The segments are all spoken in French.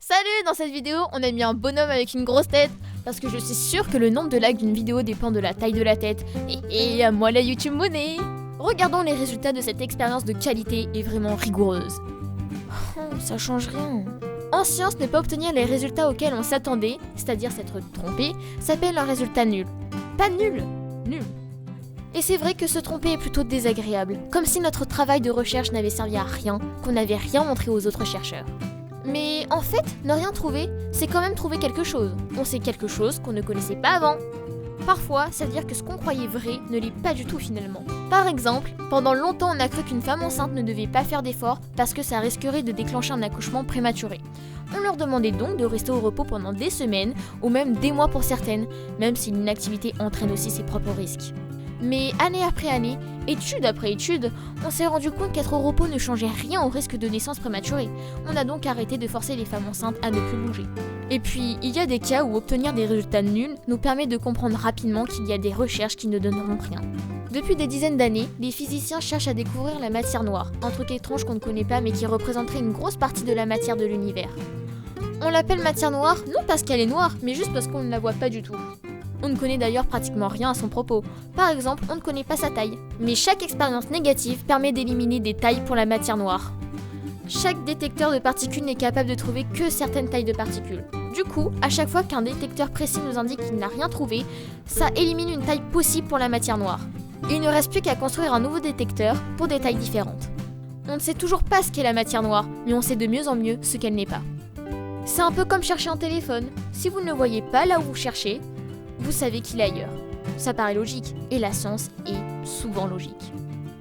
Salut! Dans cette vidéo, on a mis un bonhomme avec une grosse tête parce que je suis sûre que le nombre de likes d'une vidéo dépend de la taille de la tête. Et à moi la YouTube monnaie! Regardons les résultats de cette expérience de qualité et vraiment rigoureuse. Oh, ça change rien. En science, ne pas obtenir les résultats auxquels on s'attendait, c'est-à-dire s'être trompé, s'appelle un résultat nul. Pas nul, nul. Et c'est vrai que se tromper est plutôt désagréable, comme si notre travail de recherche n'avait servi à rien, qu'on n'avait rien montré aux autres chercheurs. Mais en fait, ne rien trouver, c'est quand même trouver quelque chose. On sait quelque chose qu'on ne connaissait pas avant. Parfois, ça veut dire que ce qu'on croyait vrai ne l'est pas du tout finalement. Par exemple, pendant longtemps on a cru qu'une femme enceinte ne devait pas faire d'efforts parce que ça risquerait de déclencher un accouchement prématuré. On leur demandait donc de rester au repos pendant des semaines ou même des mois pour certaines, même si l'inactivité entraîne aussi ses propres risques. Mais année après année, étude après étude, on s'est rendu compte qu'être au repos ne changeait rien au risque de naissance prématurée. On a donc arrêté de forcer les femmes enceintes à ne plus bouger. Et puis, il y a des cas où obtenir des résultats nuls nous permet de comprendre rapidement qu'il y a des recherches qui ne donneront rien. Depuis des dizaines d'années, les physiciens cherchent à découvrir la matière noire, un truc étrange qu'on ne connaît pas mais qui représenterait une grosse partie de la matière de l'univers. On l'appelle matière noire, non parce qu'elle est noire, mais juste parce qu'on ne la voit pas du tout. On ne connaît d'ailleurs pratiquement rien à son propos. Par exemple, on ne connaît pas sa taille. Mais chaque expérience négative permet d'éliminer des tailles pour la matière noire. Chaque détecteur de particules n'est capable de trouver que certaines tailles de particules. Du coup, à chaque fois qu'un détecteur précis nous indique qu'il n'a rien trouvé, ça élimine une taille possible pour la matière noire. Et il ne reste plus qu'à construire un nouveau détecteur pour des tailles différentes. On ne sait toujours pas ce qu'est la matière noire, mais on sait de mieux en mieux ce qu'elle n'est pas. C'est un peu comme chercher un téléphone. Si vous ne le voyez pas là où vous cherchez, vous savez qu'il est ailleurs. Ça paraît logique, et la science est souvent logique.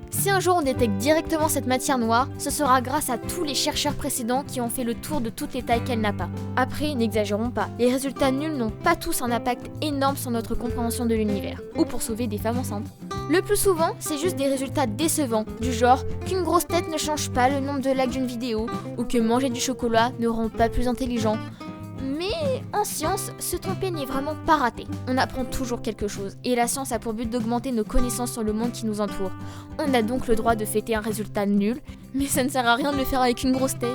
Si un jour on détecte directement cette matière noire, ce sera grâce à tous les chercheurs précédents qui ont fait le tour de toutes les tailles qu'elle n'a pas. Après, n'exagérons pas, les résultats nuls n'ont pas tous un impact énorme sur notre compréhension de l'univers, ou pour sauver des femmes enceintes. Le plus souvent, c'est juste des résultats décevants, du genre qu'une grosse tête ne change pas le nombre de likes d'une vidéo, ou que manger du chocolat ne rend pas plus intelligent. Mais en science, se tromper n'est vraiment pas raté. On apprend toujours quelque chose, et la science a pour but d'augmenter nos connaissances sur le monde qui nous entoure. On a donc le droit de fêter un résultat nul, mais ça ne sert à rien de le faire avec une grosse tête.